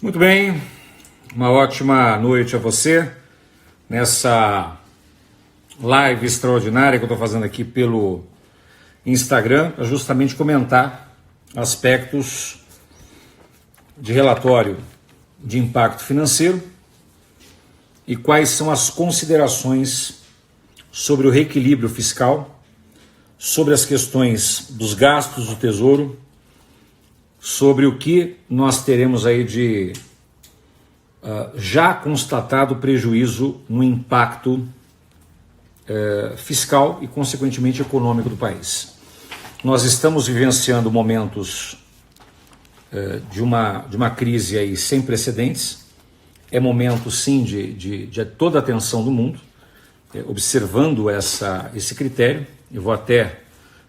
Muito bem, uma ótima noite a você nessa live extraordinária que eu estou fazendo aqui pelo Instagram, para justamente comentar aspectos de relatório de impacto financeiro e quais são as considerações sobre o reequilíbrio fiscal, sobre as questões dos gastos do Tesouro, sobre o que nós teremos aí de já constatado prejuízo no impacto fiscal e, consequentemente, econômico do país. Nós estamos vivenciando momentos de uma crise aí sem precedentes. É momento, sim, de toda a atenção do mundo, observando esse critério. Eu vou até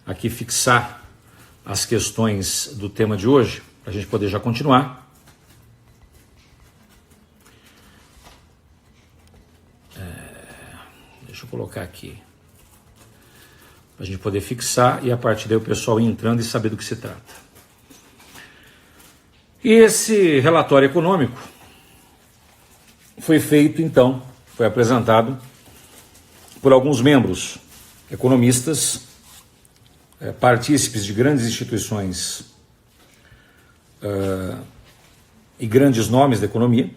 aqui fixar as questões do tema de hoje, para a gente poder já continuar. Deixa eu colocar aqui, para a gente poder fixar e a partir daí o pessoal ir entrando e saber do que se trata. E esse relatório econômico foi feito, então, foi apresentado por alguns membros economistas, partícipes de grandes instituições e grandes nomes da economia,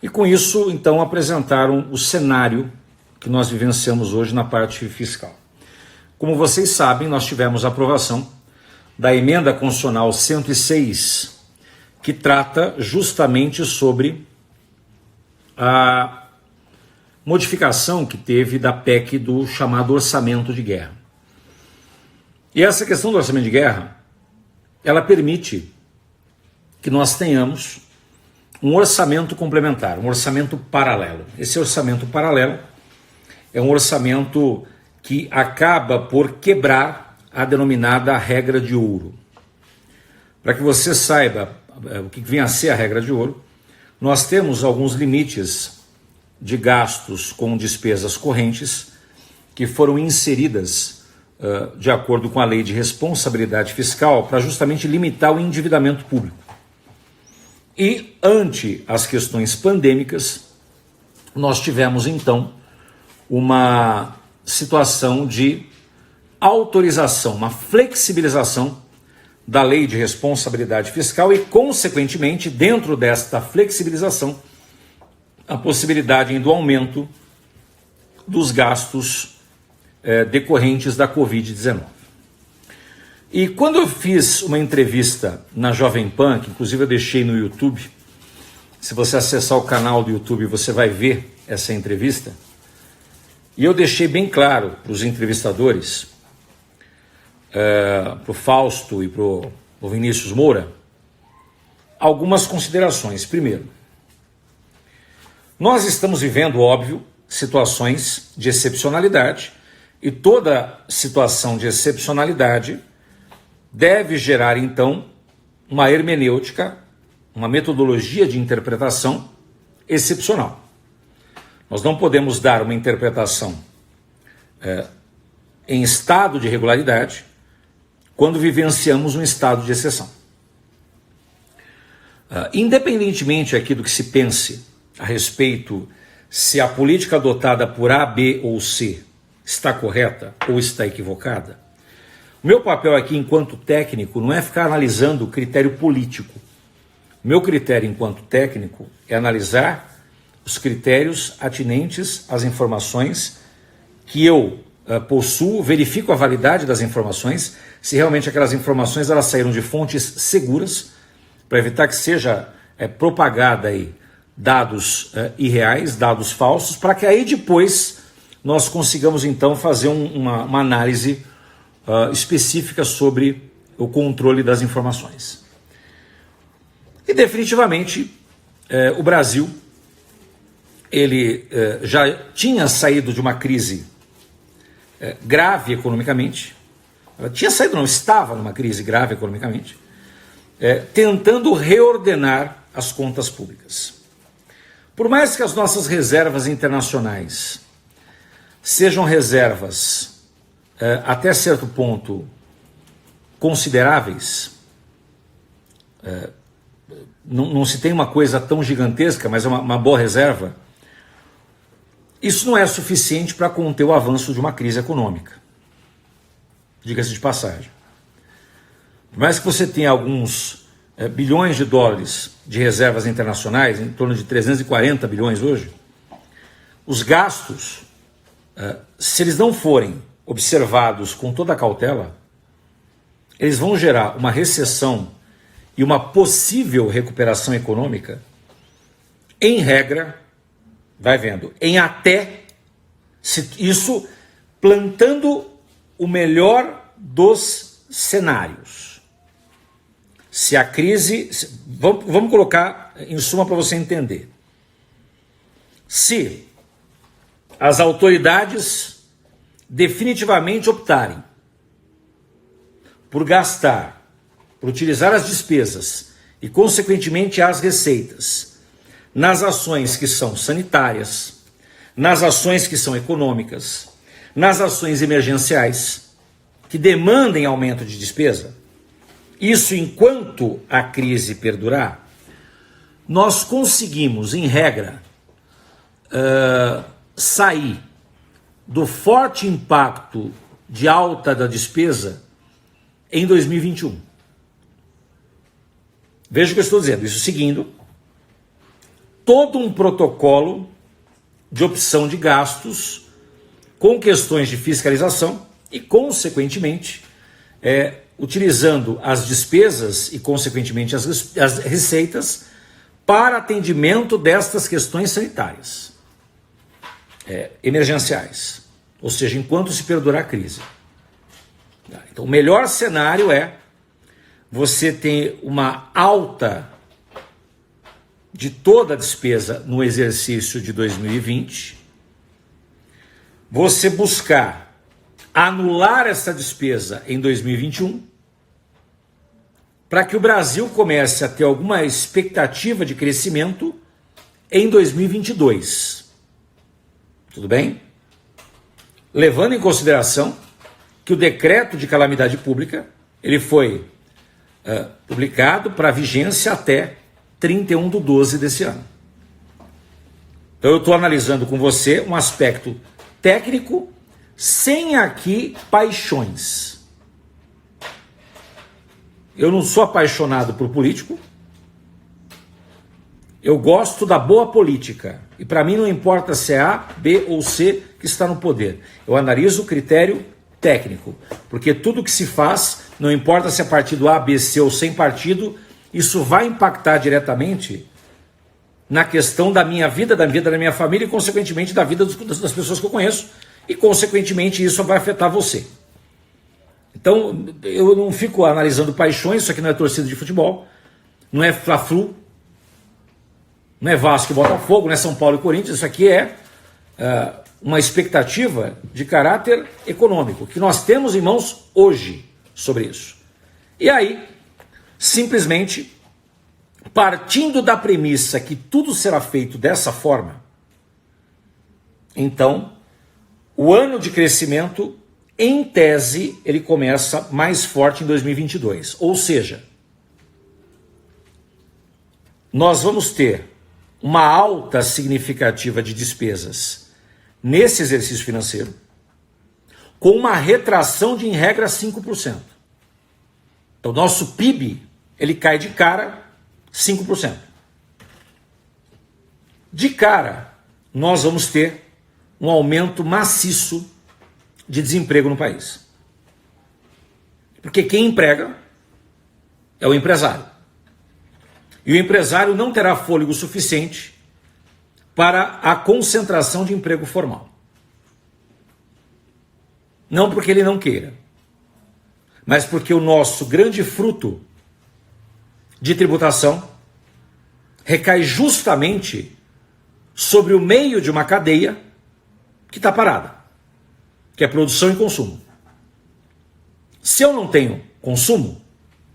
e com isso, então, apresentaram o cenário que nós vivenciamos hoje na parte fiscal. Como vocês sabem, nós tivemos a aprovação da Emenda Constitucional 106, que trata justamente sobre a modificação que teve da PEC do chamado orçamento de guerra. E essa questão do orçamento de guerra, ela permite que nós tenhamos um orçamento complementar, um orçamento paralelo. Esse orçamento paralelo é um orçamento que acaba por quebrar a denominada regra de ouro. Para que você saiba o que vem a ser a regra de ouro, nós temos alguns limites de gastos com despesas correntes que foram inseridas de acordo com a lei de responsabilidade fiscal, para justamente limitar o endividamento público. E, ante as questões pandêmicas, nós tivemos, então, uma situação de autorização, uma flexibilização da lei de responsabilidade fiscal e, consequentemente, dentro desta flexibilização, a possibilidade do aumento dos gastos decorrentes da Covid-19. E quando eu fiz uma entrevista na Jovem Pan, que inclusive eu deixei no YouTube, se você acessar o canal do YouTube você vai ver essa entrevista, e eu deixei bem claro para os entrevistadores, para o Fausto e para o Vinícius Moura, algumas considerações. Primeiro, nós estamos vivendo, óbvio, situações de excepcionalidade, e toda situação de excepcionalidade deve gerar, então, uma hermenêutica, uma metodologia de interpretação excepcional. Nós não podemos dar uma interpretação em estado de regularidade quando vivenciamos um estado de exceção. Independentemente aqui do que se pense a respeito se a política adotada por A, B ou C está correta ou está equivocada, o meu papel aqui enquanto técnico não é ficar analisando o critério político. O meu critério enquanto técnico é analisar os critérios atinentes às informações que eu possuo, verifico a validade das informações, se realmente aquelas informações elas saíram de fontes seguras, para evitar que seja propagada aí dados irreais, dados falsos, para que aí depois nós consigamos então fazer uma análise específica sobre o controle das informações. E definitivamente o Brasil ele já tinha saído de uma crise grave economicamente, estava numa crise grave economicamente, tentando reordenar as contas públicas. Por mais que as nossas reservas internacionais sejam reservas até certo ponto consideráveis, não se tem uma coisa tão gigantesca, mas é uma boa reserva, isso não é suficiente para conter o avanço de uma crise econômica. Diga-se de passagem. Por mais que você tenha alguns bilhões de dólares de reservas internacionais, em torno de 340 bilhões hoje, os gastos, se eles não forem observados com toda a cautela, eles vão gerar uma recessão e uma possível recuperação econômica, em regra, vai vendo, em até, isso plantando o melhor dos cenários. Se a crise, vamos colocar em suma para você entender. Se as autoridades definitivamente optarem por gastar, por utilizar as despesas e, consequentemente, as receitas nas ações que são sanitárias, nas ações que são econômicas, nas ações emergenciais, que demandem aumento de despesa, isso enquanto a crise perdurar, nós conseguimos, em regra, sair do forte impacto de alta da despesa em 2021. Veja o que eu estou dizendo, isso seguindo todo um protocolo de opção de gastos com questões de fiscalização e, consequentemente, utilizando as despesas e, consequentemente, as receitas para atendimento destas questões sanitárias, emergenciais, ou seja, enquanto se perdurar a crise. Então, o melhor cenário é você ter uma alta de toda a despesa no exercício de 2020, você buscar anular essa despesa em 2021, para que o Brasil comece a ter alguma expectativa de crescimento em 2022. Tudo bem? Levando em consideração que o decreto de calamidade pública ele foi publicado para vigência até 31/12 desse ano. Então eu estou analisando com você um aspecto técnico, sem aqui paixões. Eu não sou apaixonado por político, eu gosto da boa política, e para mim não importa se é A, B ou C que está no poder. Eu analiso o critério técnico, porque tudo que se faz, não importa se é partido A, B, C ou sem partido, isso vai impactar diretamente na questão da minha vida da minha família e, consequentemente, da vida das pessoas que eu conheço, e, consequentemente, isso vai afetar você. Então, eu não fico analisando paixões, isso aqui não é torcida de futebol, não é Fla-Flu, não é Vasco e Botafogo, não é São Paulo e Corinthians, isso aqui é uma expectativa de caráter econômico, que nós temos em mãos hoje sobre isso. E aí, simplesmente, partindo da premissa que tudo será feito dessa forma, então, o ano de crescimento, em tese, ele começa mais forte em 2022. Ou seja, nós vamos ter uma alta significativa de despesas nesse exercício financeiro, com uma retração de, em regra, 5%. Então, nosso PIB, ele cai de cara 5%. De cara, nós vamos ter um aumento maciço de desemprego no país. Porque quem emprega é o empresário. E o empresário não terá fôlego suficiente para a concentração de emprego formal. Não porque ele não queira, mas porque o nosso grande fruto de tributação recai justamente sobre o meio de uma cadeia que está parada, que é produção e consumo. Se eu não tenho consumo,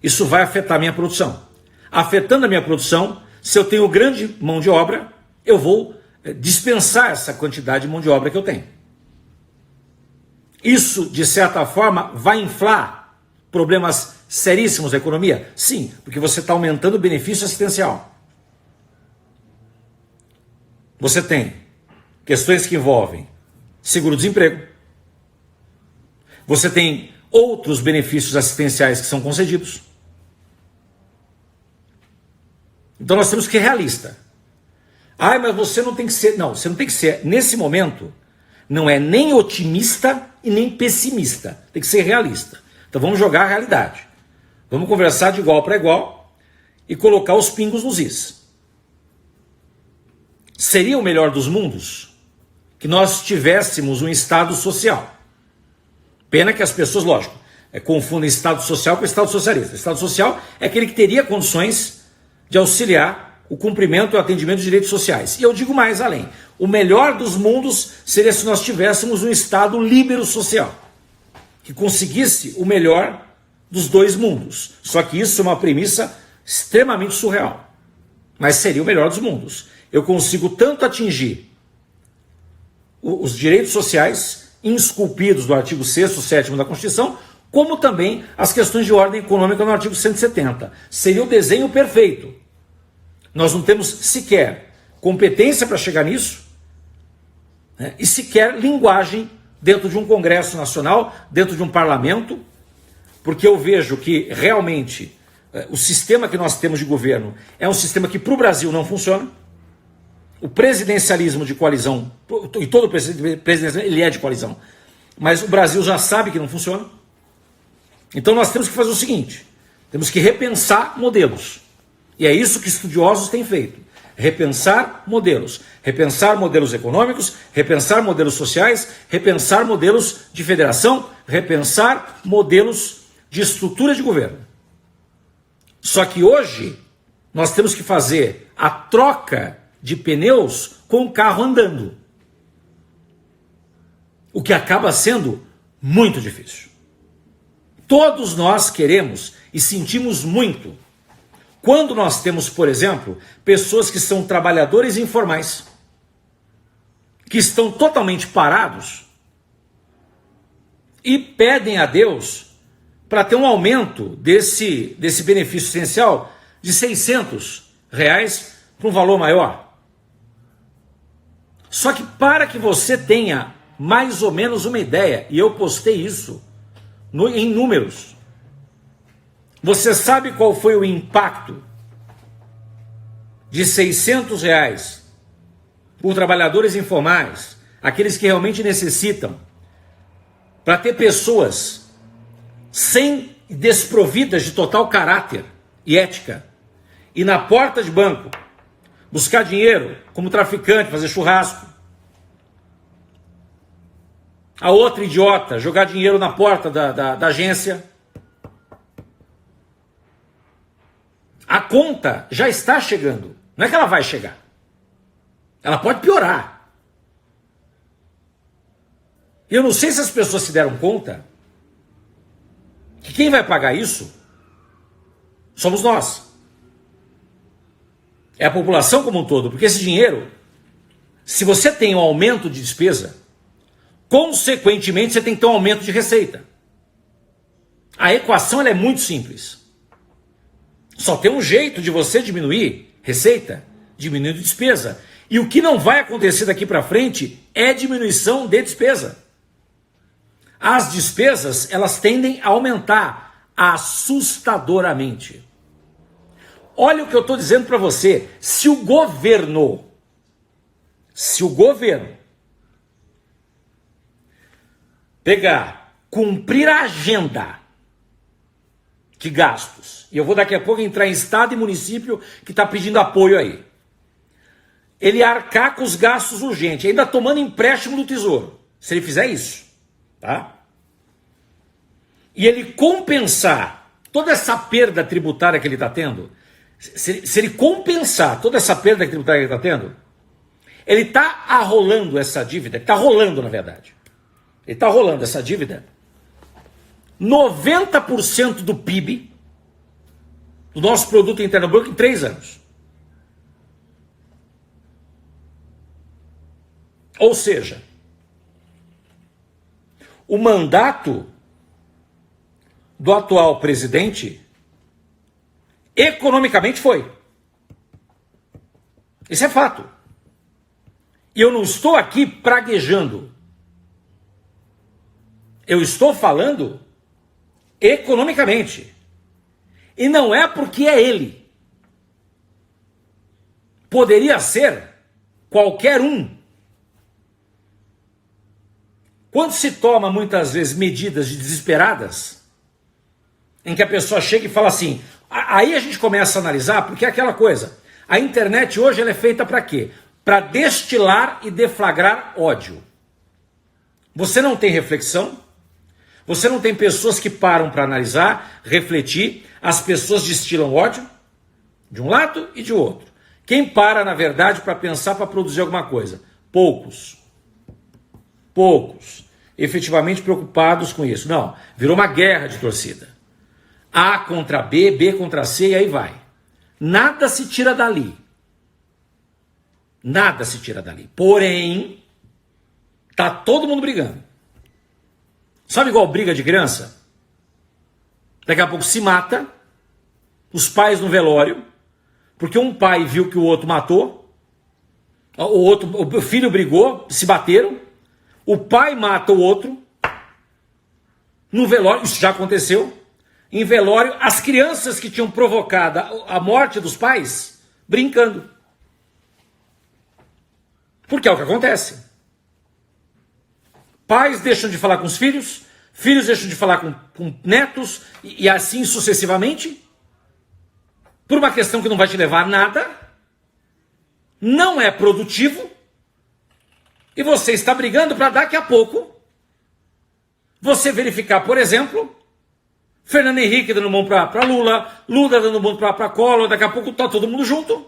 isso vai afetar a minha produção. Afetando a minha produção, se eu tenho grande mão de obra, eu vou dispensar essa quantidade de mão de obra que eu tenho. Isso, de certa forma, vai inflar problemas seríssimos da economia? Sim, porque você está aumentando o benefício assistencial. Você tem questões que envolvem seguro-desemprego. Você tem outros benefícios assistenciais que são concedidos. Então nós temos que ser realista. Ah, mas você não tem que ser... Não, você não tem que ser, nesse momento, não é nem otimista e nem pessimista. Tem que ser realista. Então vamos jogar a realidade. Vamos conversar de igual para igual e colocar os pingos nos is. Seria o melhor dos mundos que nós tivéssemos um Estado social. Pena que as pessoas, lógico, confundem Estado social com Estado socialista. Estado social é aquele que teria condições de auxiliar o cumprimento e o atendimento de direitos sociais. E eu digo mais além. O melhor dos mundos seria se nós tivéssemos um Estado líbero social, que conseguisse o melhor dos dois mundos. Só que isso é uma premissa extremamente surreal. Mas seria o melhor dos mundos. Eu consigo tanto atingir os direitos sociais esculpidos do artigo 6º, 7º da Constituição, como também as questões de ordem econômica no artigo 170. Seria o desenho perfeito. Nós não temos sequer competência para chegar nisso, né, e sequer linguagem dentro de um Congresso Nacional, dentro de um parlamento, porque eu vejo que realmente o sistema que nós temos de governo é um sistema que para o Brasil não funciona. O presidencialismo de coalizão, e todo presidencialismo ele é de coalizão, mas o Brasil já sabe que não funciona. Então nós temos que fazer o seguinte, temos que repensar modelos. E é isso que estudiosos têm feito. Repensar modelos econômicos, repensar modelos sociais, repensar modelos de federação, repensar modelos de estrutura de governo. Só que hoje nós temos que fazer a troca de pneus com o carro andando. O que acaba sendo muito difícil. Todos nós queremos e sentimos muito quando nós temos, por exemplo, pessoas que são trabalhadores informais, que estão totalmente parados e pedem a Deus para ter um aumento desse benefício essencial de R$600 para um valor maior. Só que para que você tenha mais ou menos uma ideia, e eu postei isso em números, você sabe qual foi o impacto de R$600 por trabalhadores informais, aqueles que realmente necessitam, para ter pessoas desprovidas de total caráter e ética, e na porta de banco buscar dinheiro como traficante, fazer churrasco. A outra idiota jogar dinheiro na porta da agência. A conta já está chegando. Não é que ela vai chegar. Ela pode piorar. Eu não sei se as pessoas se deram conta que quem vai pagar isso somos nós. É a população como um todo. Porque esse dinheiro, se você tem um aumento de despesa, consequentemente você tem que ter um aumento de receita. A equação ela é muito simples. Só tem um jeito de você diminuir receita, diminuindo despesa. E o que não vai acontecer daqui para frente é diminuição de despesa. As despesas, elas tendem a aumentar assustadoramente. Olha o que eu estou dizendo para você. Se o governo pegar, cumprir a agenda de gastos, e eu vou daqui a pouco entrar em estado e município que está pedindo apoio aí, ele arcar com os gastos urgentes, ainda tomando empréstimo do Tesouro, se ele fizer isso, tá? E ele compensar toda essa perda tributária que ele está tendo, se ele compensar toda essa perda tributária que ele está tendo, ele está arrolando essa dívida, está rolando na verdade, ele está rolando essa dívida, 90% do PIB, do nosso produto interno bruto em 3 anos. Ou seja, o mandato do atual presidente, economicamente foi. Isso é fato. E eu não estou aqui praguejando. Eu estou falando economicamente. E não é porque é ele. Poderia ser qualquer um. Quando se toma muitas vezes medidas desesperadas, em que a pessoa chega e fala assim, aí a gente começa a analisar, porque é aquela coisa, a internet hoje ela é feita para quê? Para destilar e deflagrar ódio. Você não tem reflexão, você não tem pessoas que param para analisar, refletir, as pessoas destilam ódio de um lado e de outro. Quem para, na verdade, para pensar, para produzir alguma coisa? Poucos. Poucos. Efetivamente preocupados com isso. Não, virou uma guerra de torcida. A contra B, B contra C e aí vai. Nada se tira dali. Nada se tira dali. Porém, tá todo mundo brigando. Sabe igual briga de criança? Daqui a pouco se mata, os pais no velório, porque um pai viu que o outro matou, o filho brigou, se bateram, o pai mata o outro, no velório, isso já aconteceu, em velório, as crianças que tinham provocado a morte dos pais, brincando. Porque é o que acontece. Pais deixam de falar com os filhos, filhos deixam de falar com netos, e assim sucessivamente, por uma questão que não vai te levar a nada, não é produtivo, e você está brigando para daqui a pouco você verificar, por exemplo, Fernando Henrique dando mão para Lula, Lula dando mão para Collor, daqui a pouco está todo mundo junto,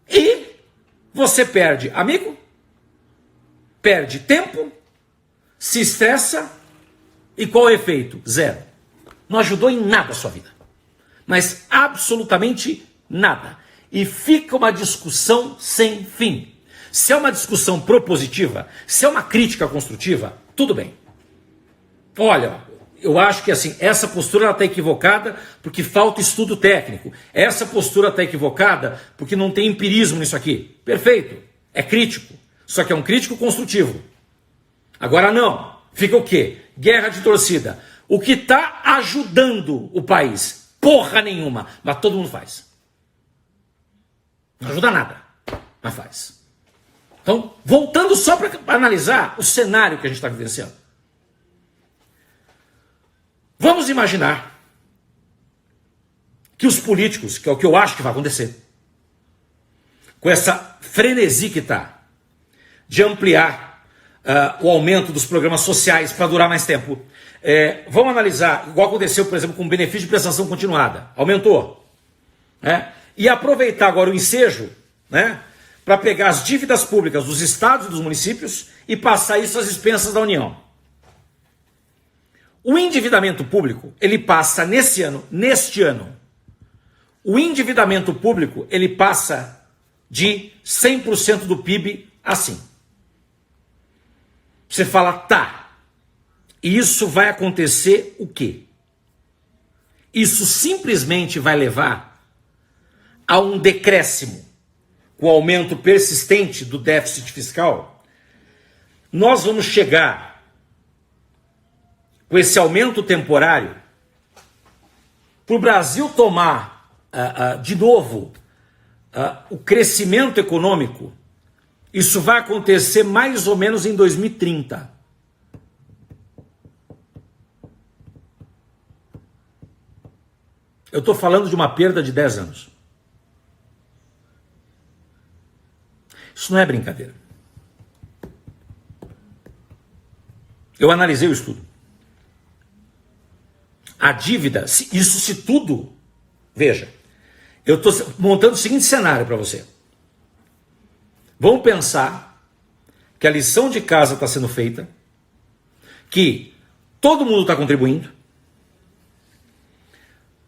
e você perde amigo, perde tempo, se estressa, e qual é o efeito? Zero. Não ajudou em nada a sua vida. Mas absolutamente nada. E fica uma discussão sem fim. Se é uma discussão propositiva, se é uma crítica construtiva, tudo bem. Olha, eu acho que assim, essa postura está equivocada porque falta estudo técnico. Essa postura está equivocada porque não tem empirismo nisso aqui. Perfeito, é crítico. Só que é um crítico construtivo. Agora não, fica o quê? Guerra de torcida. O que está ajudando o país? Porra nenhuma, mas todo mundo faz. Não ajuda nada, mas faz. Então, voltando só para analisar o cenário que a gente está vivenciando. Vamos imaginar que os políticos, que é o que eu acho que vai acontecer, com essa frenesi que está, de ampliar o aumento dos programas sociais para durar mais tempo, vamos analisar, igual aconteceu, por exemplo, com o benefício de prestação continuada, aumentou, né? E aproveitar agora o ensejo, né, para pegar as dívidas públicas dos estados e dos municípios e passar isso às expensas da União. O endividamento público, ele passa neste ano, o endividamento público, ele passa de 100% do PIB assim. Você fala, tá, e isso vai acontecer o quê? Isso simplesmente vai levar a um decréscimo, com o aumento persistente do déficit fiscal. Nós vamos chegar, com esse aumento temporário, para o Brasil tomar de novo o crescimento econômico. Isso vai acontecer mais ou menos em 2030. Eu estou falando de uma perda de 10 anos. Isso não é brincadeira. Eu analisei o estudo. A dívida, isso se tudo... Veja, eu estou montando o seguinte cenário para você. Vamos pensar que a lição de casa está sendo feita, que todo mundo está contribuindo,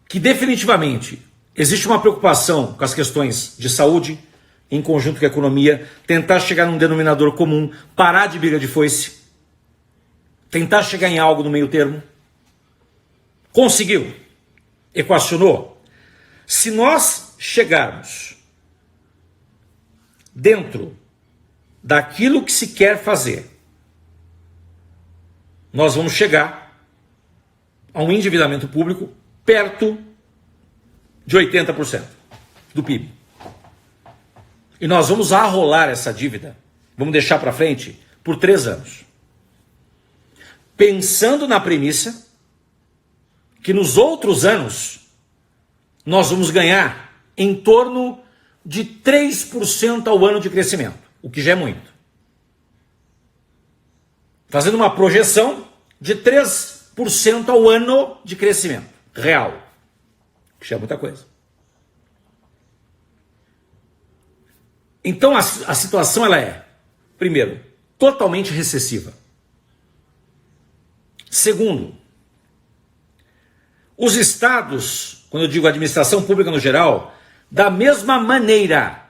que definitivamente existe uma preocupação com as questões de saúde, em conjunto com a economia, tentar chegar num denominador comum, parar de briga de foice, tentar chegar em algo no meio termo. Conseguiu? Equacionou? Se nós chegarmos dentro daquilo que se quer fazer, nós vamos chegar a um endividamento público perto de 80% do PIB. E nós vamos arrolar essa dívida, vamos deixar para frente por 3 anos. Pensando na premissa que nos outros anos nós vamos ganhar em torno de 3% ao ano de crescimento, o que já é muito. Fazendo uma projeção de 3% ao ano de crescimento real, que já é muita coisa. Então a situação ela é, primeiro, totalmente recessiva. Segundo, os estados, quando eu digo administração pública no geral, da mesma maneira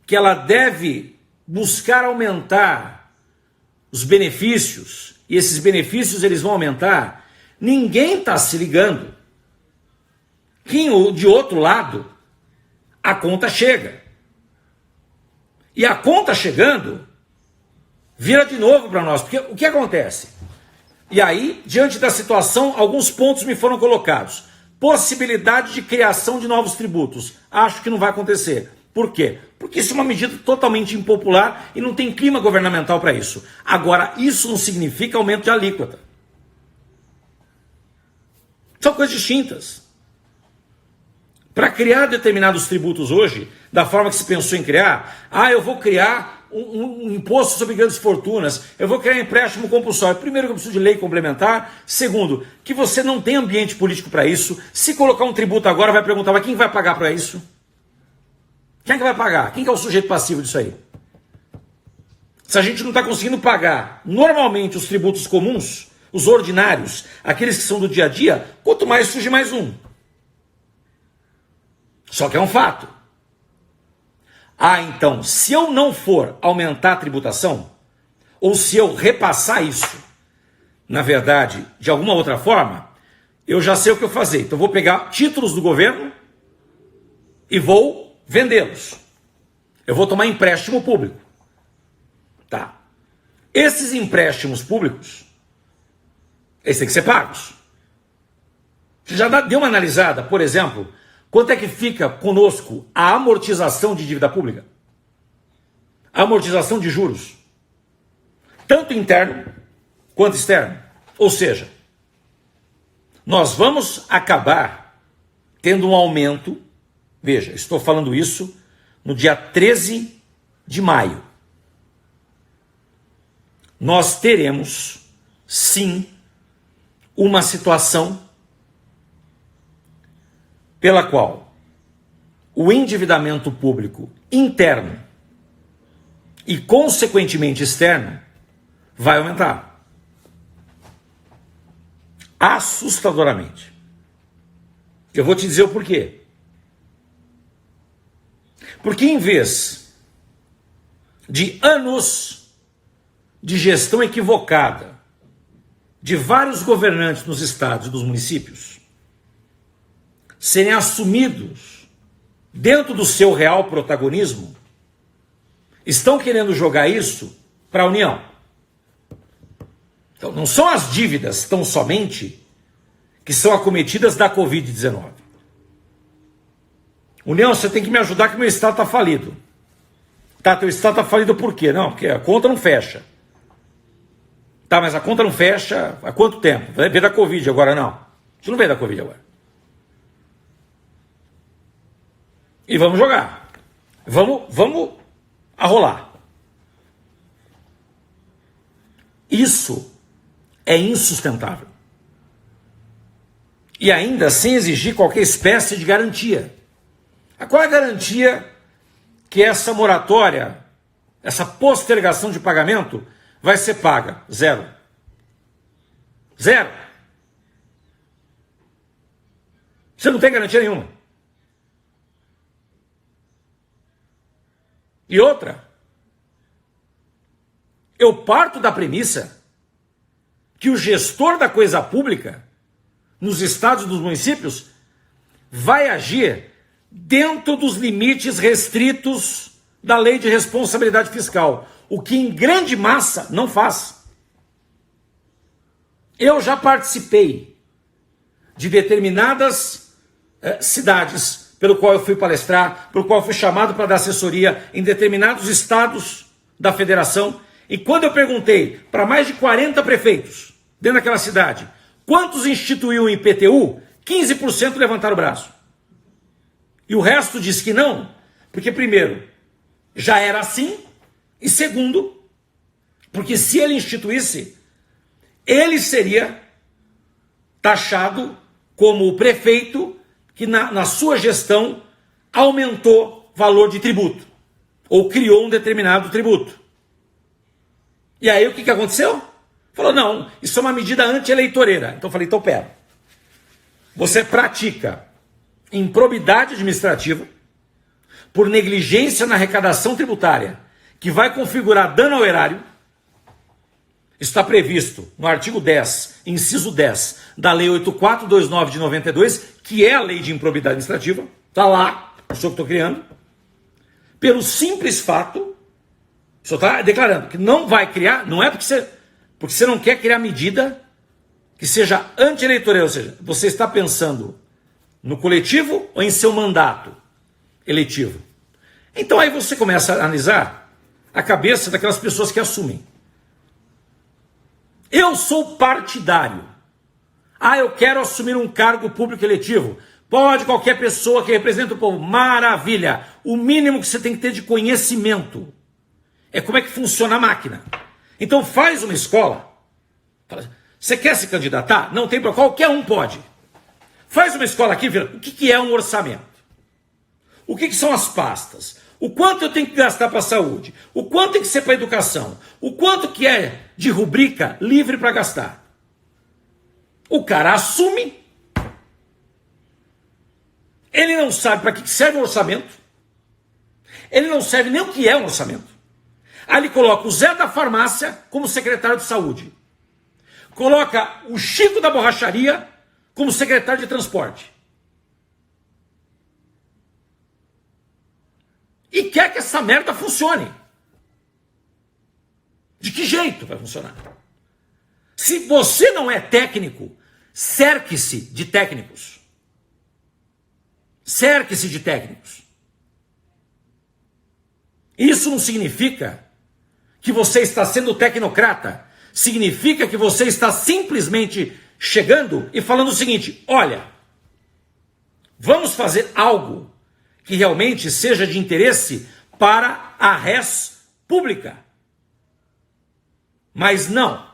que ela deve buscar aumentar os benefícios, e esses benefícios eles vão aumentar, ninguém está se ligando que de outro lado a conta chega. E a conta chegando vira de novo para nós, porque o que acontece? E aí, diante da situação, alguns pontos me foram colocados. Possibilidade de criação de novos tributos. Acho que não vai acontecer. Por quê? Porque isso é uma medida totalmente impopular e não tem clima governamental para isso. Agora, isso não significa aumento de alíquota. São coisas distintas. Para criar determinados tributos hoje, da forma que se pensou em criar, eu vou criar um imposto sobre grandes fortunas, eu vou criar empréstimo compulsório. Primeiro, que eu preciso de lei complementar. Segundo, que você não tem ambiente político para isso. Se colocar um tributo agora, vai perguntar, mas quem vai pagar para isso? Quem é que vai pagar? Quem que é o sujeito passivo disso aí? Se a gente não está conseguindo pagar normalmente os tributos comuns, os ordinários, aqueles que são do dia a dia, quanto mais surge mais um. Só que é um fato. Então, se eu não for aumentar a tributação, ou se eu repassar isso, na verdade, de alguma outra forma, eu já sei o que eu fazer. Então, eu vou pegar títulos do governo e vou vendê-los. Eu vou tomar empréstimo público. Tá. Esses empréstimos públicos, eles têm que ser pagos. Você já deu uma analisada, por exemplo, quanto é que fica conosco a amortização de dívida pública? A amortização de juros. Tanto interno quanto externo. Ou seja, nós vamos acabar tendo um aumento. Veja, estou falando isso no dia 13 de maio. Nós teremos, sim, uma situação pela qual o endividamento público interno e, consequentemente, externo vai aumentar. Assustadoramente. Eu vou te dizer o porquê. Porque em vez de anos de gestão equivocada de vários governantes nos estados e nos municípios serem assumidos dentro do seu real protagonismo, estão querendo jogar isso para a União. Então, não são as dívidas tão somente que são acometidas da Covid-19. União, você tem que me ajudar que meu estado está falido. Tá, teu estado está falido por quê? Não, porque a conta não fecha. Tá, mas a conta não fecha há quanto tempo? Veio da Covid agora, não. A gente não veio da Covid agora. E vamos jogar. Vamos arrolar. Isso é insustentável. E ainda sem exigir qualquer espécie de garantia. Qual é a garantia que essa moratória, essa postergação de pagamento vai ser paga? Zero. Zero. Você não tem garantia nenhuma. E outra, eu parto da premissa que o gestor da coisa pública nos estados e nos municípios, vai agir dentro dos limites restritos da lei de responsabilidade fiscal, o que em grande massa não faz. Eu já participei de determinadas cidades pelo qual eu fui palestrar, pelo qual eu fui chamado para dar assessoria em determinados estados da federação, e quando eu perguntei para mais de 40 prefeitos dentro daquela cidade, quantos instituíam o IPTU, 15% levantaram o braço. E o resto disse que não, porque primeiro, já era assim, e segundo, porque se ele instituísse, ele seria taxado como o prefeito que na sua gestão aumentou valor de tributo, ou criou um determinado tributo. E aí o que aconteceu? Falou, não, isso é uma medida anti-eleitoreira. Então eu falei, então pera, você pratica improbidade administrativa por negligência na arrecadação tributária, que vai configurar dano ao erário. Isso está previsto no artigo 10, inciso 10, da Lei 8429 de 92, que é a lei de improbidade administrativa. Está lá, o senhor que estou criando. Pelo simples fato, o senhor está declarando que não vai criar, não é porque você não quer criar medida que seja anti-eleitoral, ou seja, você está pensando no coletivo ou em seu mandato eletivo. Então aí você começa a analisar a cabeça daquelas pessoas que assumem. Eu sou partidário. Eu quero assumir um cargo público eletivo. Pode qualquer pessoa que representa o povo. Maravilha. O mínimo que você tem que ter de conhecimento é como é que funciona a máquina. Então faz uma escola. Você quer se candidatar? Não tem problema. Qualquer um pode. Faz uma escola aqui, vira. O que é um orçamento? O que são as pastas? O quanto eu tenho que gastar para a saúde? O quanto tem que ser para a educação? O quanto que é de rubrica livre para gastar? O cara assume. Ele não sabe para que serve o orçamento. Ele não sabe nem o que é um orçamento. Aí ele coloca o Zé da farmácia como secretário de saúde. Coloca o Chico da borracharia como secretário de transporte. E quer que essa merda funcione. De que jeito vai funcionar? Se você não é técnico, cerque-se de técnicos. Cerque-se de técnicos. Isso não significa que você está sendo tecnocrata. Significa que você está simplesmente chegando e falando o seguinte: olha, vamos fazer algo que realmente seja de interesse para a res pública. Mas não.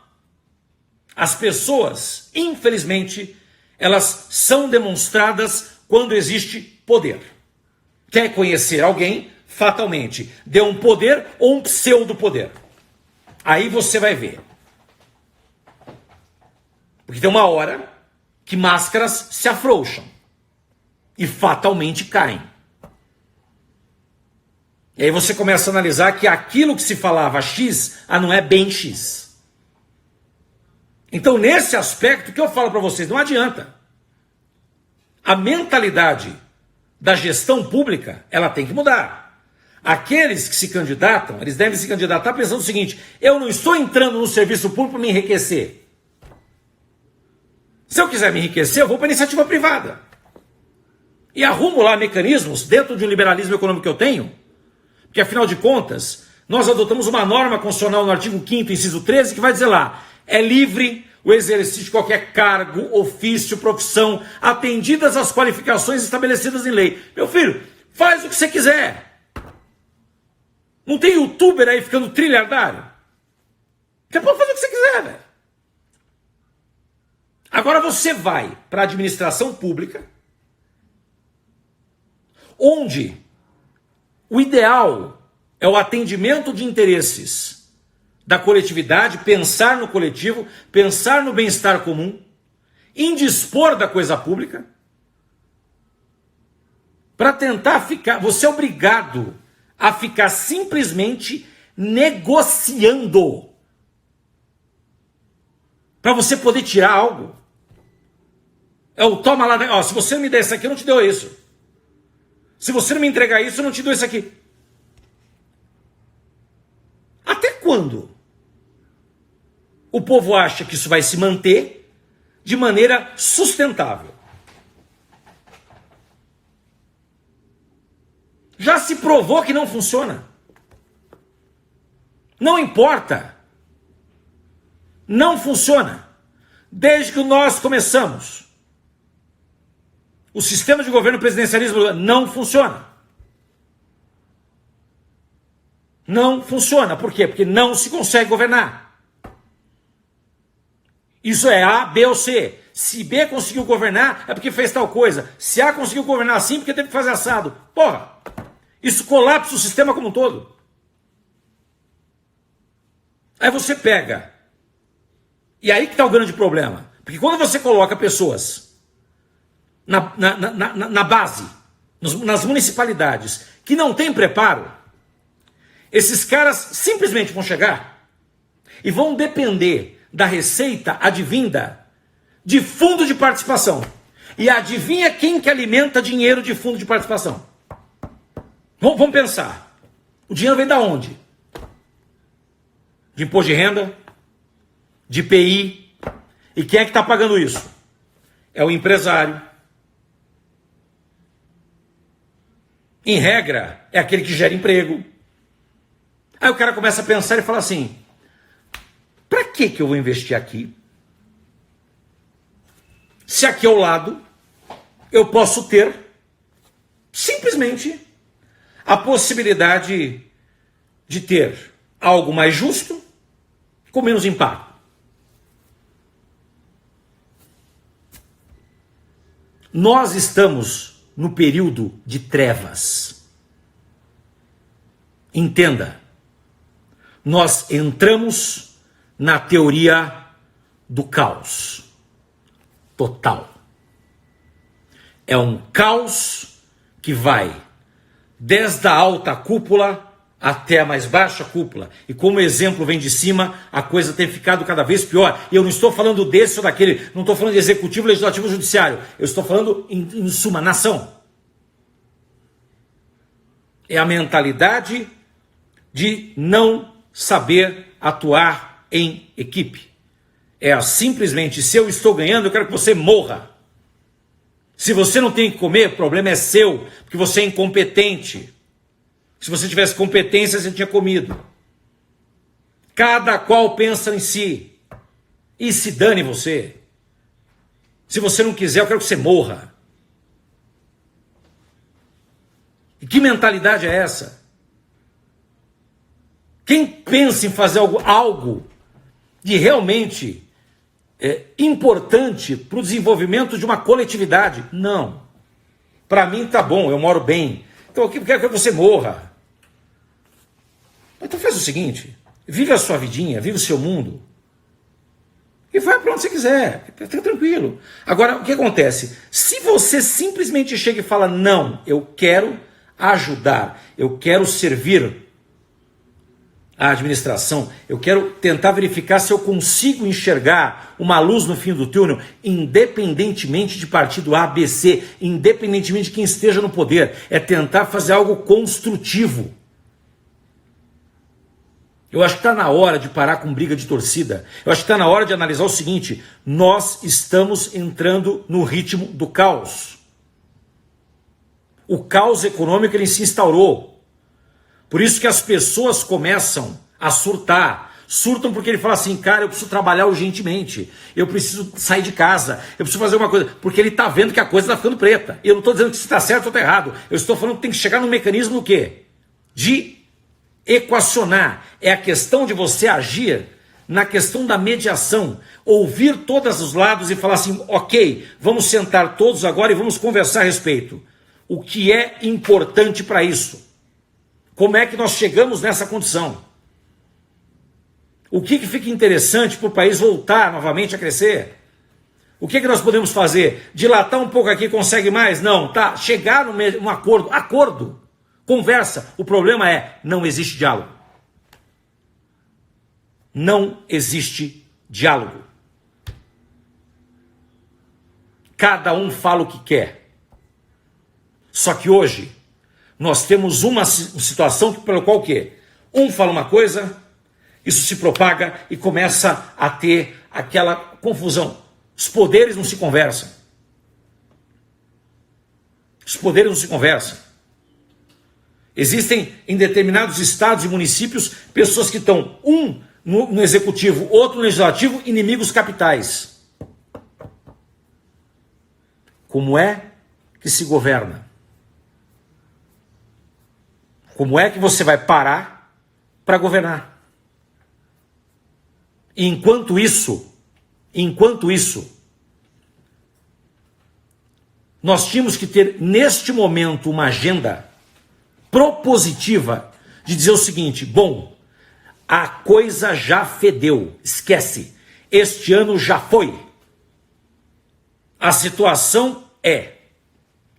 As pessoas, infelizmente, elas são demonstradas quando existe poder. Quer conhecer alguém? Fatalmente, dê um poder ou um pseudo-poder. Aí você vai ver. Porque tem uma hora que máscaras se afrouxam e fatalmente caem. E aí você começa a analisar que aquilo que se falava X, não é bem X. Então, nesse aspecto, o que eu falo para vocês, não adianta. A mentalidade da gestão pública, ela tem que mudar. Aqueles que se candidatam, eles devem se candidatar pensando o seguinte: eu não estou entrando no serviço público para me enriquecer. Se eu quiser me enriquecer, eu vou para a iniciativa privada. E arrumo lá mecanismos dentro de um liberalismo econômico que eu tenho, porque afinal de contas, nós adotamos uma norma constitucional no artigo 5º, inciso 13, que vai dizer lá: é livre o exercício de qualquer cargo, ofício, profissão, atendidas as qualificações estabelecidas em lei. Meu filho, faz o que você quiser. Não tem youtuber aí ficando trilhardário? Você pode fazer o que você quiser, velho. Agora você vai para a administração pública, onde o ideal é o atendimento de interesses da coletividade, pensar no coletivo, pensar no bem-estar comum, indispor da coisa pública, para tentar ficar, você é obrigado a ficar simplesmente negociando para você poder tirar algo. É o toma lá, ó, se você não me der isso aqui, eu não te dou isso. Se você não me entregar isso, eu não te dou isso aqui. Até quando o povo acha que isso vai se manter de maneira sustentável? Já se provou que não funciona. Não importa. Não funciona. Desde que nós começamos. O sistema de governo presidencialismo não funciona. Não funciona. Por quê? Porque não se consegue governar. Isso é A, B ou C. Se B conseguiu governar, é porque fez tal coisa. Se A conseguiu governar assim, porque teve que fazer assado. Porra! Isso colapsa o sistema como um todo. Aí você pega. E aí que está o grande problema. Porque quando você coloca pessoas na base, nas municipalidades, que não têm preparo, esses caras simplesmente vão chegar e vão depender da receita advinda de fundo de participação. E adivinha quem que alimenta dinheiro de fundo de participação? Vamos pensar. O dinheiro vem da onde? De imposto de renda? De IPI? E quem é que está pagando isso? É o empresário. Em regra, é aquele que gera emprego. Aí o cara começa a pensar e fala assim, para que eu vou investir aqui? Se aqui ao lado eu posso ter simplesmente a possibilidade de ter algo mais justo com menos impacto. Nós estamos no período de trevas. Entenda, nós entramos na teoria do caos total. É um caos que vai desde a alta cúpula até a mais baixa cúpula. E como o exemplo vem de cima, a coisa tem ficado cada vez pior. E eu não estou falando desse ou daquele, não estou falando de executivo, legislativo, judiciário. Eu estou falando, em suma, nação. É a mentalidade de não saber atuar em equipe. É simplesmente, se eu estou ganhando, eu quero que você morra. Se você não tem que comer, o problema é seu, porque você é incompetente. Se você tivesse competência, você tinha comido. Cada qual pensa em si. E se dane você. Se você não quiser, eu quero que você morra. E que mentalidade é essa? Quem pensa em fazer algo de realmente importante para o desenvolvimento de uma coletividade? Não. Para mim tá bom, eu moro bem. Então eu quero que você morra. Então faz o seguinte, vive a sua vidinha, vive o seu mundo e vai para onde você quiser, fica tranquilo. Agora, o que acontece? Se você simplesmente chega e fala, não, eu quero ajudar, eu quero servir a administração, eu quero tentar verificar se eu consigo enxergar uma luz no fim do túnel, independentemente de partido A, B, C, independentemente de quem esteja no poder, é tentar fazer algo construtivo. Eu acho que está na hora de parar com briga de torcida. Eu acho que está na hora de analisar o seguinte, nós estamos entrando no ritmo do caos. O caos econômico ele se instaurou. Por isso que as pessoas começam a surtar. Surtam porque ele fala assim, cara, eu preciso trabalhar urgentemente. Eu preciso sair de casa. Eu preciso fazer uma coisa. Porque ele está vendo que a coisa está ficando preta. Eu não estou dizendo que se está certo ou está errado. Eu estou falando que tem que chegar num mecanismo do quê? De equacionar. É a questão de você agir na questão da mediação. Ouvir todos os lados e falar assim, ok, vamos sentar todos agora e vamos conversar a respeito. O que é importante para isso? Como é que nós chegamos nessa condição? O que fica interessante para o país voltar novamente a crescer? O que nós podemos fazer? Dilatar um pouco aqui, consegue mais? Não, tá. Chegar num acordo. Acordo. Conversa. O problema é, não existe diálogo. Não existe diálogo. cada um fala o que quer. Só que hoje nós temos uma situação pela qual o quê? Um fala uma coisa, isso se propaga e começa a ter aquela confusão. Os poderes não se conversam. Os poderes não se conversam. Existem em determinados estados e municípios pessoas que estão, um no executivo, outro no legislativo, inimigos capitais. Como é que se governa? Como é que você vai parar para governar? E enquanto isso, nós tínhamos que ter neste momento uma agenda propositiva de dizer o seguinte: bom, a coisa já fedeu, esquece, este ano já foi. A situação é,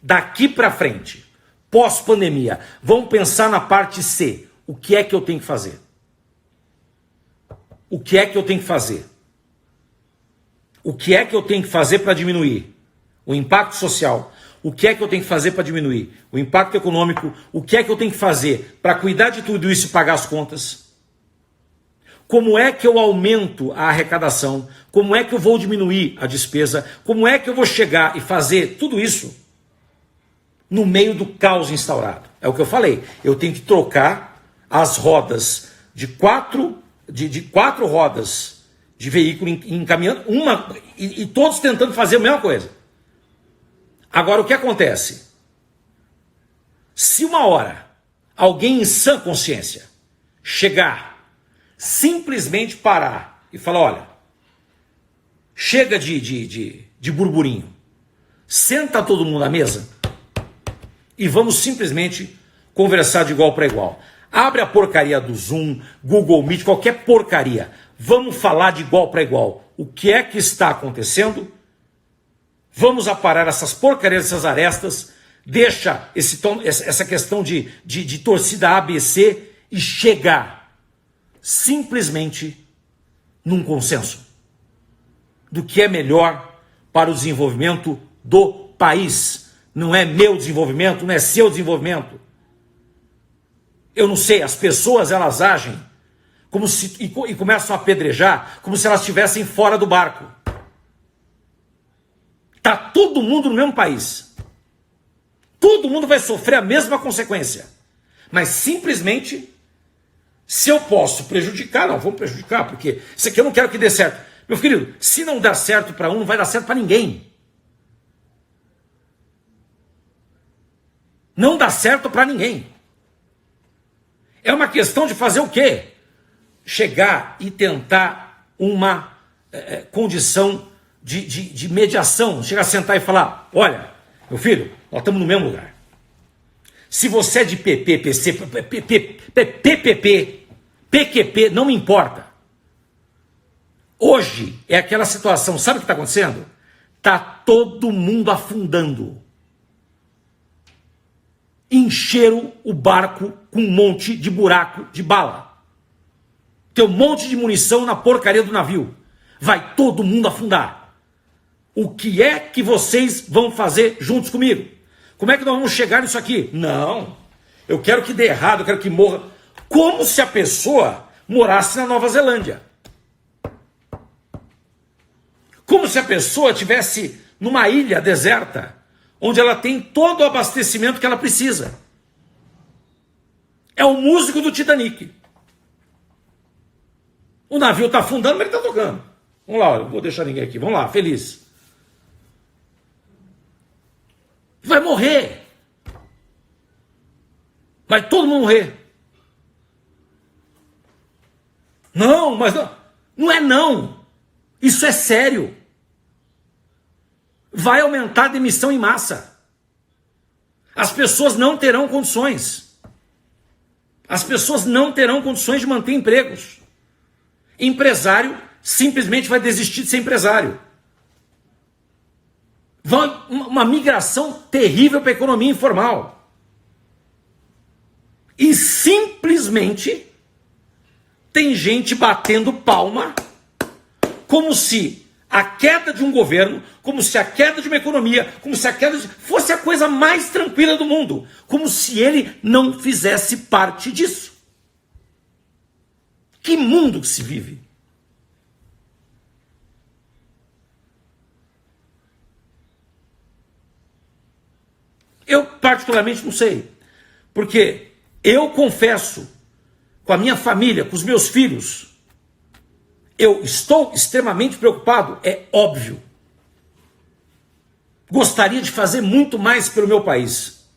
daqui para frente, pós-pandemia, vamos pensar na parte C. O que é que eu tenho que fazer? O que é que eu tenho que fazer? O que é que eu tenho que fazer para diminuir o impacto social? O que é que eu tenho que fazer para diminuir o impacto econômico? O que é que eu tenho que fazer para cuidar de tudo isso e pagar as contas? Como é que eu aumento a arrecadação? Como é que eu vou diminuir a despesa? Como é que eu vou chegar e fazer tudo isso no meio do caos instaurado? É o que eu falei. Eu tenho que trocar as rodas de quatro rodas de veículo encaminhando uma e todos tentando fazer a mesma coisa. Agora, o que acontece? Se uma hora alguém em sã consciência chegar, simplesmente parar e falar: olha, chega de burburinho, senta todo mundo à mesa e vamos simplesmente conversar de igual para igual. Abre a porcaria do Zoom, Google Meet, qualquer porcaria. Vamos falar de igual para igual. O que é que está acontecendo? Vamos aparar essas porcarias, essas arestas, deixa essa questão de torcida ABC e chegar simplesmente num consenso do que é melhor para o desenvolvimento do país. Não é meu desenvolvimento, não é seu desenvolvimento. Eu não sei, as pessoas elas agem como se, e começam a apedrejar como se elas estivessem fora do barco. Está todo mundo no mesmo país. Todo mundo vai sofrer a mesma consequência. Mas simplesmente, se eu posso prejudicar, não, vamos prejudicar, porque isso aqui eu não quero que dê certo. Meu querido, se não dá certo para um, não vai dar certo para ninguém. Não dá certo para ninguém. É uma questão de fazer o quê? Chegar e tentar uma condição de mediação. Chegar a sentar e falar: olha, meu filho, nós estamos no mesmo lugar. Se você é de PP, PC, PPP, PQP, não me importa. Hoje é aquela situação, sabe o que está acontecendo? Está todo mundo afundando. Encheram o barco com um monte de buraco de bala. Tem um monte de munição na porcaria do navio. Vai todo mundo afundar. O que é que vocês vão fazer juntos comigo? Como é que nós vamos chegar nisso aqui? Não, eu quero que dê errado, eu quero que morra. Como se a pessoa morasse na Nova Zelândia. Como se a pessoa estivesse numa ilha deserta, onde ela tem todo o abastecimento que ela precisa. É o músico do Titanic. O navio está afundando, mas ele está tocando. Vamos lá, não vou deixar ninguém aqui. Vamos lá, feliz. Vai morrer. Vai todo mundo morrer. Não, mas não. Não é não. Isso é sério. Vai aumentar a demissão em massa. As pessoas não terão condições. As pessoas não terão condições de manter empregos. Empresário simplesmente vai desistir de ser empresário. Uma migração terrível para a economia informal. E simplesmente tem gente batendo palma como se a queda de um governo, como se a queda de uma economia, como se a queda fosse a coisa mais tranquila do mundo, como se ele não fizesse parte disso. Que mundo que se vive? Eu particularmente não sei, porque eu confesso, com a minha família, com os meus filhos, eu estou extremamente preocupado, é óbvio. Gostaria de fazer muito mais pelo meu país.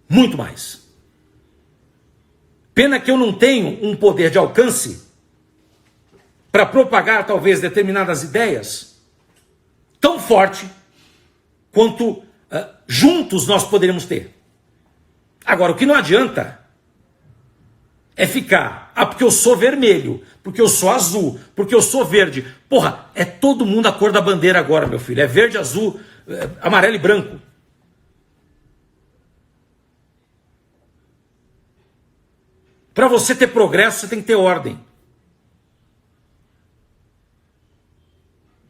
Muito mais. Pena que eu não tenho um poder de alcance para propagar talvez determinadas ideias tão forte quanto juntos nós poderíamos ter. Agora, o que não adianta é ficar, porque eu sou vermelho, porque eu sou azul, porque eu sou verde. Porra, é todo mundo a cor da bandeira agora, meu filho. É verde, azul, amarelo e branco. Para você ter progresso, você tem que ter ordem.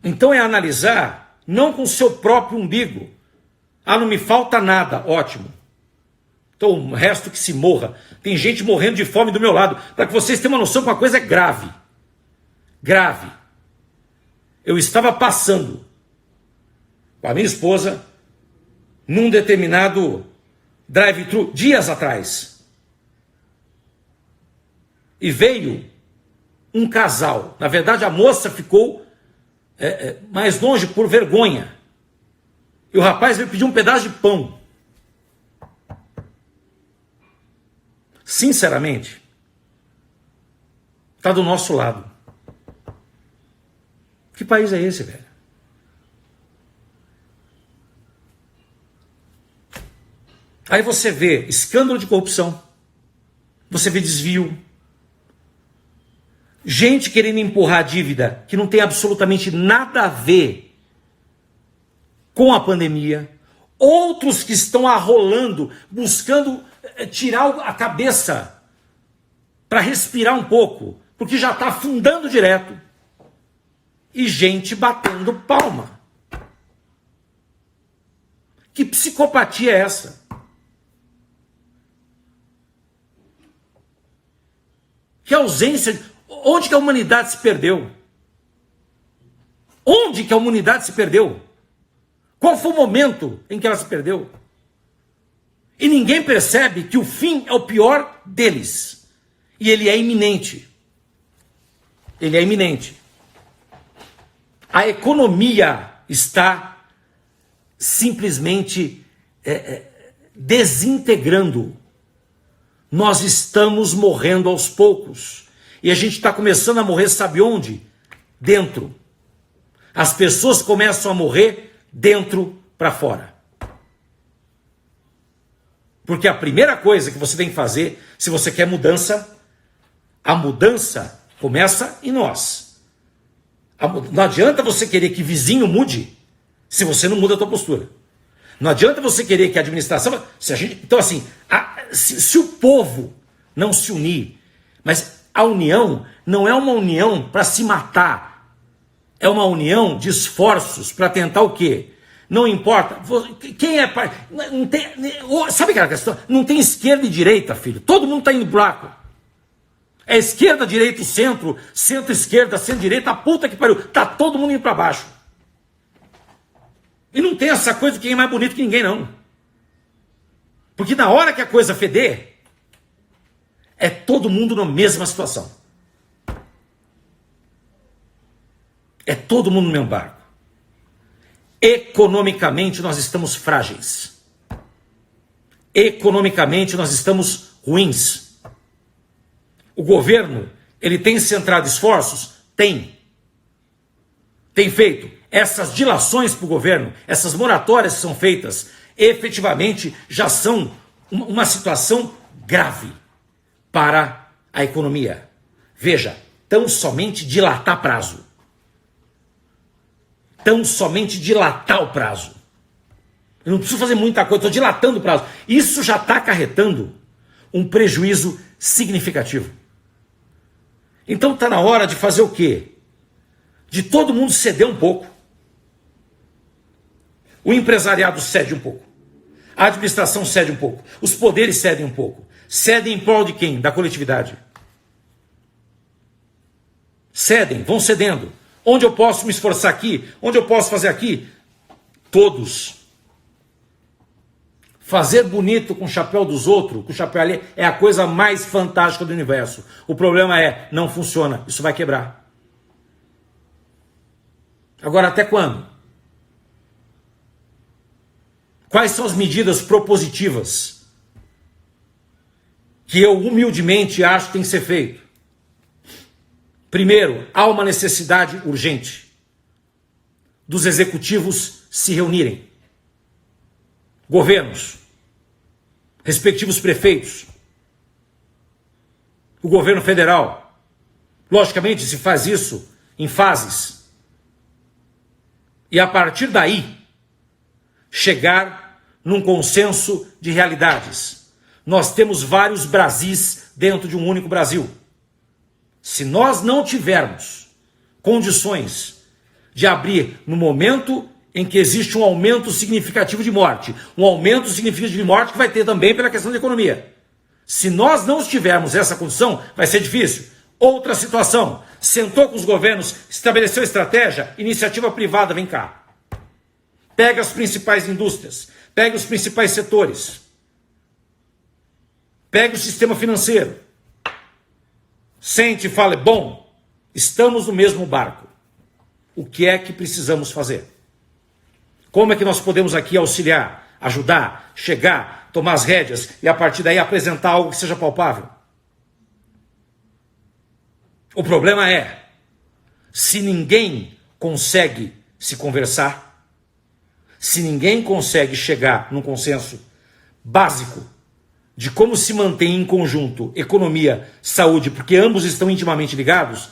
Então é analisar, não com o seu próprio umbigo. Ah, não me falta nada, ótimo. Então o resto que se morra. Tem gente morrendo de fome do meu lado. Para que vocês tenham uma noção que uma coisa é grave. Grave. Eu estava passando com a minha esposa num determinado drive-thru dias atrás. E veio um casal. Na verdade, a moça ficou mais longe por vergonha. E o rapaz veio pedir um pedaço de pão. Sinceramente, está do nosso lado. Que país é esse, velho? Aí você vê escândalo de corrupção, você vê desvio, gente querendo empurrar dívida que não tem absolutamente nada a ver com a pandemia, outros que estão arrolando, buscando tirar a cabeça para respirar um pouco, porque já está afundando direto, e gente batendo palma. Que psicopatia é essa? Que ausência. Onde que a humanidade se perdeu? Onde que a humanidade se perdeu? Qual foi o momento em que ela se perdeu? E ninguém percebe que o fim é o pior deles. E ele é iminente. Ele é iminente. A economia está simplesmente desintegrando. Nós estamos morrendo aos poucos. E a gente está começando a morrer, sabe onde? Dentro. As pessoas começam a morrer dentro para fora. Porque a primeira coisa que você tem que fazer, se você quer mudança, a mudança começa em nós. Não adianta você querer que vizinho mude, se você não muda a tua postura. Não adianta você querer que a administração... Então assim, se o povo não se unir, mas a união não é uma união para se matar, é uma união de esforços para tentar o quê? Não importa, quem é... Não tem, sabe aquela questão? Não tem esquerda e direita, filho. Todo mundo está indo pro buraco. É esquerda, direita, centro, centro-esquerda, centro-direita, a puta que pariu. Tá todo mundo indo para baixo. E não tem essa coisa de quem é mais bonito que ninguém, não. Porque na hora que a coisa feder, é todo mundo na mesma situação. É todo mundo no mesmo barco. Economicamente nós estamos frágeis. Economicamente nós estamos ruins. O governo, ele tem centrado esforços? Tem. Tem feito. Essas dilações para o governo, essas moratórias que são feitas, efetivamente já são uma situação grave para a economia. Veja, tão somente dilatar prazo. Tão somente dilatar o prazo. Eu não preciso fazer muita coisa, estou dilatando o prazo. Isso já está acarretando um prejuízo significativo. Então está na hora de fazer o quê? De todo mundo ceder um pouco. O empresariado cede um pouco. A administração cede um pouco. Os poderes cedem um pouco. Cedem em prol de quem? Da coletividade. Cedem, vão cedendo. Onde eu posso me esforçar aqui? Onde eu posso fazer aqui? Todos. Fazer bonito com o chapéu dos outros, com o chapéu ali, é a coisa mais fantástica do universo. O problema é, não funciona. Isso vai quebrar. Agora, até quando? Quais são as medidas propositivas que eu humildemente acho que tem que ser feito? Primeiro, há uma necessidade urgente dos executivos se reunirem. Governos, respectivos prefeitos, o governo federal. Logicamente, se faz isso em fases. E a partir daí, chegar num consenso de realidades. Nós temos vários Brasis dentro de um único Brasil. Se nós não tivermos condições de abrir no momento em que existe um aumento significativo de morte, um aumento significativo de morte que vai ter também pela questão da economia. Se nós não tivermos essa condição, vai ser difícil. Outra situação, sentou com os governos, estabeleceu estratégia, iniciativa privada, vem cá. Pega as principais indústrias, pega os principais setores, pega o sistema financeiro, sente e fale, bom, estamos no mesmo barco. O que é que precisamos fazer? Como é que nós podemos aqui auxiliar, ajudar, chegar, tomar as rédeas e a partir daí apresentar algo que seja palpável? O problema é, se ninguém consegue se conversar, se ninguém consegue chegar num consenso básico de como se mantém em conjunto economia, saúde, porque ambos estão intimamente ligados,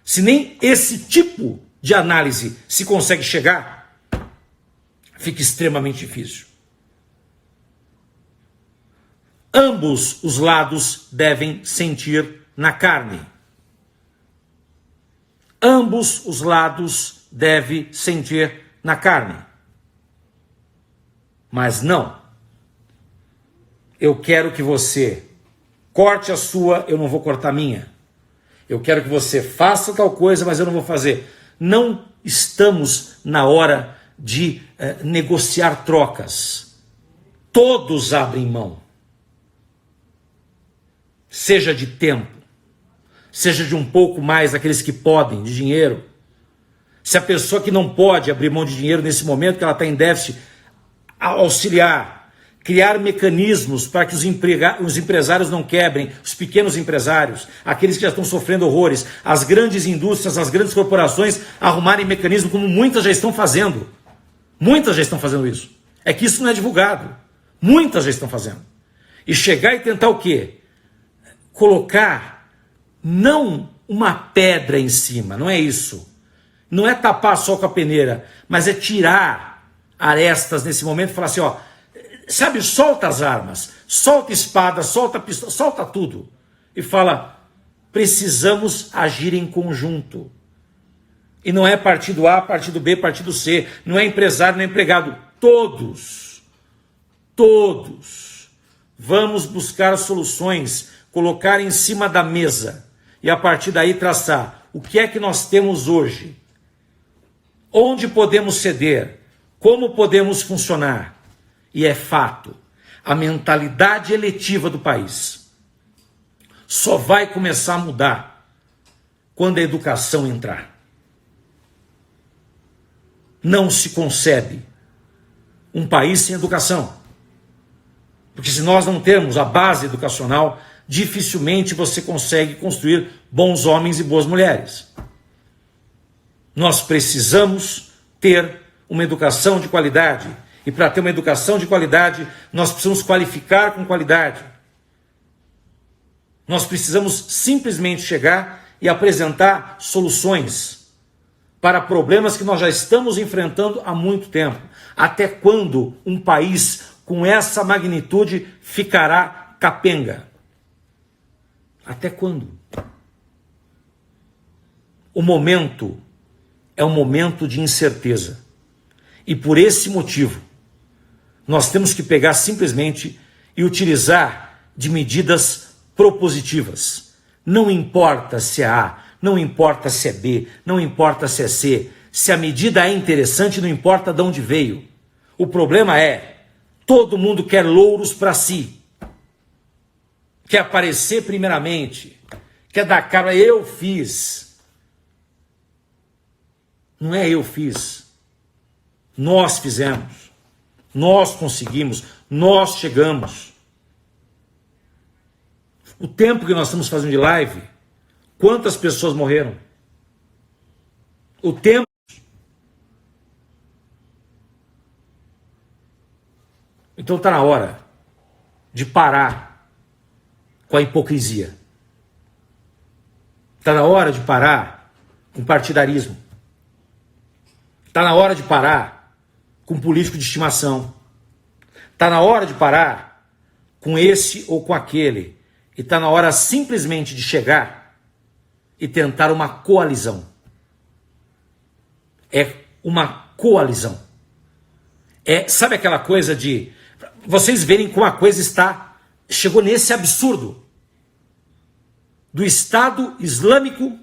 se nem esse tipo de análise se consegue chegar, fica extremamente difícil. Ambos os lados devem sentir na carne. Ambos os lados devem sentir na carne. Mas não. Eu quero que você corte a sua, eu não vou cortar a minha. Eu quero que você faça tal coisa, mas eu não vou fazer. Não estamos na hora de negociar trocas. Todos abrem mão. Seja de tempo, seja de um pouco mais daqueles que podem, de dinheiro. Se a pessoa que não pode abrir mão de dinheiro nesse momento que ela está em déficit, auxiliar, criar mecanismos para que os empresários não quebrem, os pequenos empresários, aqueles que já estão sofrendo horrores, as grandes indústrias, as grandes corporações arrumarem mecanismos como muitas já estão fazendo. Muitas já estão fazendo isso. É que isso não é divulgado. Muitas já estão fazendo. E chegar e tentar o quê? Colocar não uma pedra em cima, não é isso. Não é tapar só com a peneira, mas é tirar arestas nesse momento e falar assim, ó, sabe, solta as armas, solta espada, solta pistola, solta tudo. E fala, precisamos agir em conjunto. E não é partido A, partido B, partido C, não é empresário, não é empregado. Todos vamos buscar soluções, colocar em cima da mesa e a partir daí traçar o que é que nós temos hoje, onde podemos ceder, como podemos funcionar. E é fato, a mentalidade eletiva do país só vai começar a mudar quando a educação entrar. Não se concebe um país sem educação. Porque se nós não temos a base educacional, dificilmente você consegue construir bons homens e boas mulheres. Nós precisamos ter uma educação de qualidade. E para ter uma educação de qualidade, nós precisamos qualificar com qualidade. Nós precisamos simplesmente chegar e apresentar soluções para problemas que nós já estamos enfrentando há muito tempo. Até quando um país com essa magnitude ficará capenga? Até quando? O momento é um momento de incerteza. E por esse motivo, nós temos que pegar simplesmente e utilizar de medidas propositivas. Não importa se é A, não importa se é B, não importa se é C. Se a medida é interessante, não importa de onde veio. O problema é, todo mundo quer louros para si. Quer aparecer primeiramente. Quer dar cara, eu fiz. Não é eu fiz. Nós fizemos. Nós conseguimos. Nós chegamos. O tempo que nós estamos fazendo de live, quantas pessoas morreram? O tempo. Então está na hora de parar com a hipocrisia. Está na hora de parar com partidarismo. Está na hora de parar com político de estimação. Está na hora de parar com esse ou com aquele. E está na hora simplesmente de chegar e tentar uma coalizão. É uma coalizão. Sabe aquela coisa de... Vocês verem como a coisa chegou nesse absurdo. Do Estado Islâmico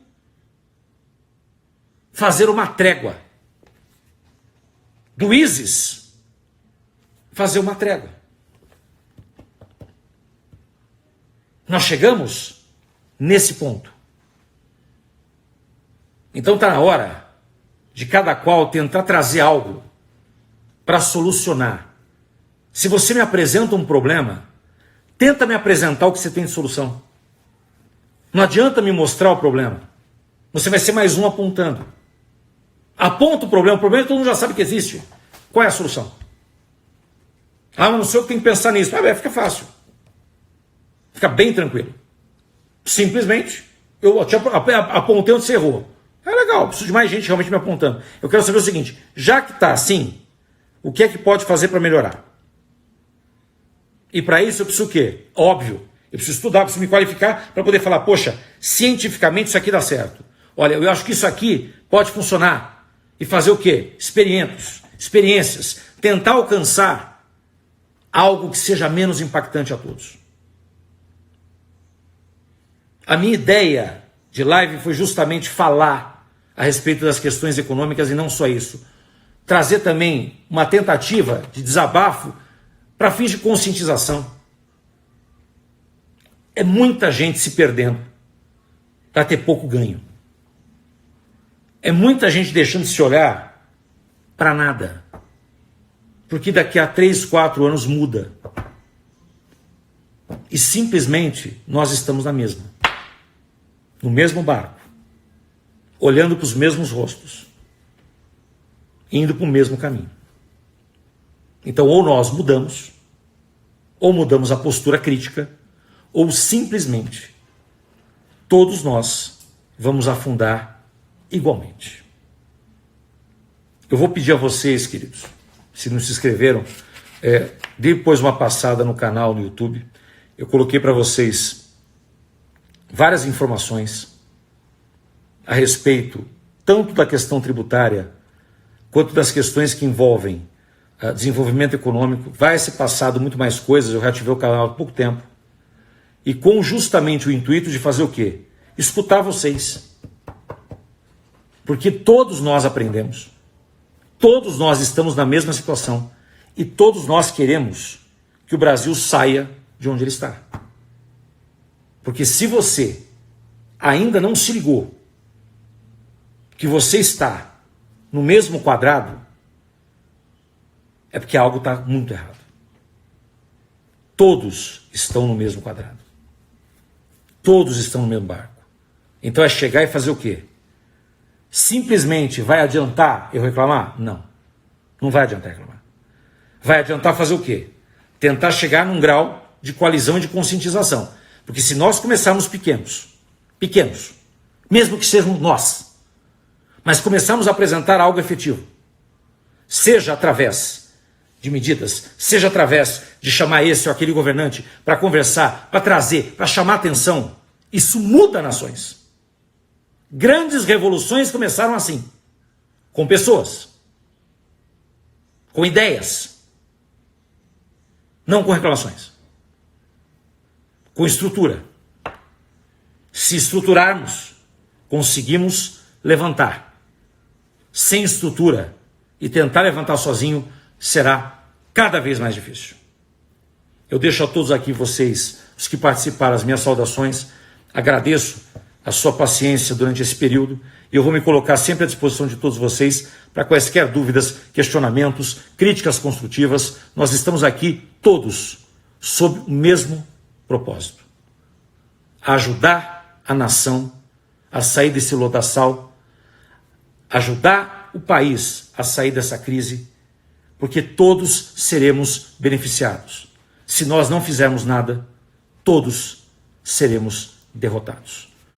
fazer uma trégua. Do ISIS fazer uma trégua. Nós chegamos nesse ponto. Então está na hora de cada qual tentar trazer algo para solucionar. Se você me apresenta um problema, tenta me apresentar o que você tem de solução. Não adianta me mostrar o problema. Você vai ser mais um apontando. Aponta o problema todo mundo já sabe que existe. Qual é a solução? Ah, mas não sei o que tem que pensar nisso. Fica fácil. Fica bem tranquilo. Simplesmente, eu te apontei onde você errou. É legal, preciso de mais gente realmente me apontando. Eu quero saber o seguinte, já que está assim, o que é que pode fazer para melhorar? E para isso eu preciso o quê? Óbvio, eu preciso estudar, preciso me qualificar para poder falar, poxa, cientificamente isso aqui dá certo. Olha, eu acho que isso aqui pode funcionar. E fazer o quê? Experiências. Tentar alcançar algo que seja menos impactante a todos. A minha ideia de live foi justamente falar a respeito das questões econômicas e não só isso. Trazer também uma tentativa de desabafo para fins de conscientização. É muita gente se perdendo para ter pouco ganho. É muita gente deixando de se olhar para nada. Porque daqui a 3, 4 anos muda. E simplesmente nós estamos na mesma. No mesmo barco. Olhando para os mesmos rostos. Indo para o mesmo caminho. Então ou nós mudamos, ou mudamos a postura crítica, ou simplesmente todos nós vamos afundar igualmente. Eu vou pedir a vocês, queridos, se não se inscreveram, depois uma passada no canal no YouTube. Eu coloquei para vocês várias informações a respeito tanto da questão tributária quanto das questões que envolvem desenvolvimento econômico. Vai ser passado muito mais coisas, eu reativei o canal há pouco tempo. E com justamente o intuito de fazer o quê? Escutar vocês. Porque todos nós aprendemos. Todos nós estamos na mesma situação. E todos nós queremos que o Brasil saia de onde ele está. Porque se você ainda não se ligou que você está no mesmo quadrado, é porque algo está muito errado. Todos estão no mesmo quadrado. Todos estão no mesmo barco. Então é chegar e fazer o quê? Simplesmente vai adiantar eu reclamar? Não. Não vai adiantar reclamar. Vai adiantar fazer o quê? Tentar chegar num grau de coalizão e de conscientização. Porque se nós começarmos pequenos, mesmo que sejam nós, mas começarmos a apresentar algo efetivo, seja através de medidas, seja através de chamar esse ou aquele governante para conversar, para trazer, para chamar atenção, isso muda nações. Grandes revoluções começaram assim, com pessoas. com ideias, não com reclamações, com estrutura. Se estruturarmos, conseguimos levantar. Sem estrutura e tentar levantar sozinho será cada vez mais difícil. Eu deixo a todos aqui, vocês, os que participaram, as minhas saudações. Agradeço a sua paciência durante esse período e eu vou me colocar sempre à disposição de todos vocês para quaisquer dúvidas, questionamentos, críticas construtivas. Nós estamos aqui todos sob o mesmo propósito: ajudar a nação a sair desse lodaçal, ajudar o país a sair dessa crise, porque todos seremos beneficiados. Se nós não fizermos nada, todos seremos derrotados.